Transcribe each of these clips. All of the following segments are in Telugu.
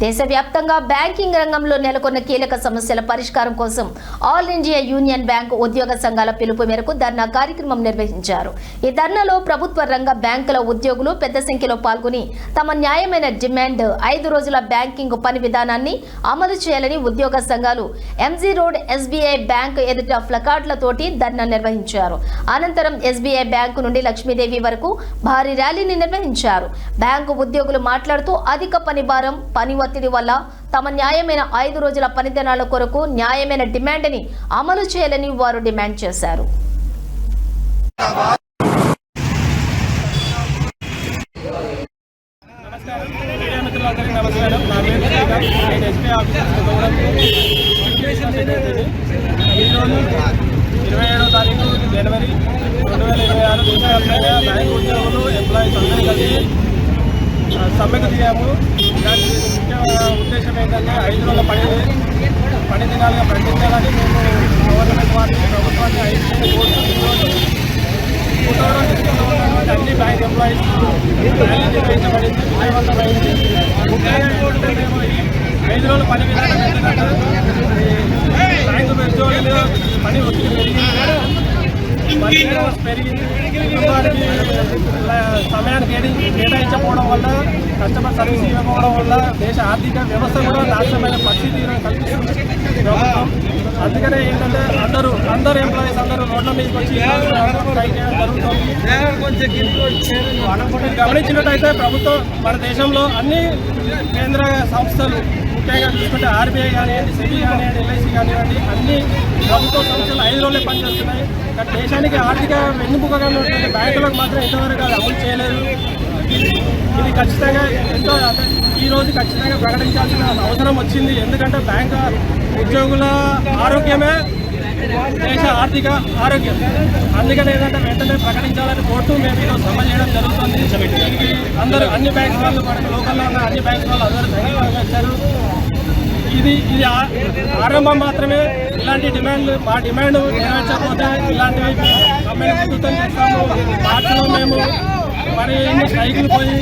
దేశవ్యాప్తంగా బ్యాంకింగ్ రంగంలో నెలకొన్న కీలక సమస్యల పరిష్కారం కోసం ఆల్ ఇండియా యూనియన్ బ్యాంక్ ఉద్యోగ సంఘాల పిలుపు మేరకు ధర్నా కార్యక్రమం నిర్వహించారు. ఈ ధర్నాలో ప్రభుత్వ రంగ బ్యాంకుల ఉద్యోగులు పెద్ద సంఖ్యలో పాల్గొని తమ న్యాయమైన డిమాండ్ 5 రోజుల బ్యాంకింగ్ పని విధానాన్ని అమలు చేయాలని ఉద్యోగ సంఘాలు ఎంజీ రోడ్ ఎస్బీఐ బ్యాంక్ ఎదుట ప్లకార్డులతోటి ధర్నా నిర్వహించారు. అనంతరం ఎస్బీఐ బ్యాంకు నుండి లక్ష్మీదేవి వరకు భారీ ర్యాలీని నిర్వహించారు. బ్యాంకు ఉద్యోగులు మాట్లాడుతూ అధిక పని భారం, పని ఒత్తిడి వల్ల తమ న్యాయమైన 5 రోజుల పనిదినాల కొరకు న్యాయమైన డిమాండ్ని అమలు చేయాలని వారు డిమాండ్ చేశారు. జనవరి 2026 బ్యాంక్ ఉద్యోగులు ఎంప్లాయీస్ అందరూ కలిసి సమ్మెకు దిగాము. దాని ముఖ్య ఉద్దేశం ఏంటంటే 5 రోజుల పని దినాలుగా ప్రకటించాలని మేము గవర్నమెంట్ వారిని ప్రభుత్వాన్ని 5 కోరుతూ అన్ని బ్యాంక్ ఎంప్లాయీస్ ర్యాలీ నిర్వహించబడింది. విజయవంతమైంది. ముఖ్యంగా ఏంటంటే మేము 5 రోజుల పని విధానం ఎందుకంటే బ్యాంకు ఉద్యోగులు పని ఒత్తిడి పెరిగింది. కుటుంబానికి సమయాన్ని కేటాయించకపోవడం వల్ల, కస్టమర్ సర్వీస్ ఇవ్వకపోవడం వల్ల దేశ ఆర్థిక వ్యవస్థ కూడా నాశనమైన పరిస్థితి కల్పిస్తుంది ప్రభుత్వం. అందుకనే ఏంటంటే అందరూ ఎంప్లాయీస్ అందరూ రోడ్ల మీదకి వచ్చి స్ట్రైక్ చేయడం జరుగుతుంది. గమనించినట్టయితే ప్రభుత్వం మన దేశంలో అన్ని కేంద్ర సంస్థలు ముఖ్యంగా చూసుకుంటే ఆర్బీఐ కానివ్వండి, సెబీ కానివ్వండి, ఎల్ఐసి కానివ్వండి, అన్ని ప్రభుత్వ సంస్థలు 5 రోజులే పనిచేస్తున్నాయి. కానీ దేశానికి ఆర్థిక వెన్నుముకగా ఉన్నటువంటి బ్యాంకులకు మాత్రం ఇంతవరకు అది అమలు చేయలేదు. ఇది ఖచ్చితంగా ఈ రోజు ఖచ్చితంగా ప్రకటించాల్సిన అవసరం వచ్చింది. ఎందుకంటే బ్యాంకు ఉద్యోగుల ఆరోగ్యమే దేశ ఆర్థిక ఆరోగ్యం. అందుకని ఏంటంటే వెంటనే ప్రకటించాలని కోరుతూ మేము ఈరోజు సమ్మె చేయడం జరుగుతుంది. అందరూ అన్ని బ్యాంక్స్ వాళ్ళు, మనకు లోకల్లో ఉన్న అన్ని బ్యాంక్స్ వాళ్ళు అందరూ ధైర్యంగా వచ్చారు. ఇది ఆరంభం మాత్రమే. ఇలాంటి డిమాండ్లు, మా డిమాండ్ నెరవేర్చకపోతే ఇలాంటివి సమ్మెను ఉధృతం చేస్తాము. మార్చిలో మేము మరి ఇన్ని స్ట్రైకులు పోయి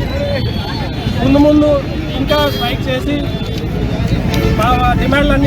ముందు ఇంకా స్ట్రైక్ చేసి మా డిమాండ్లన్నీ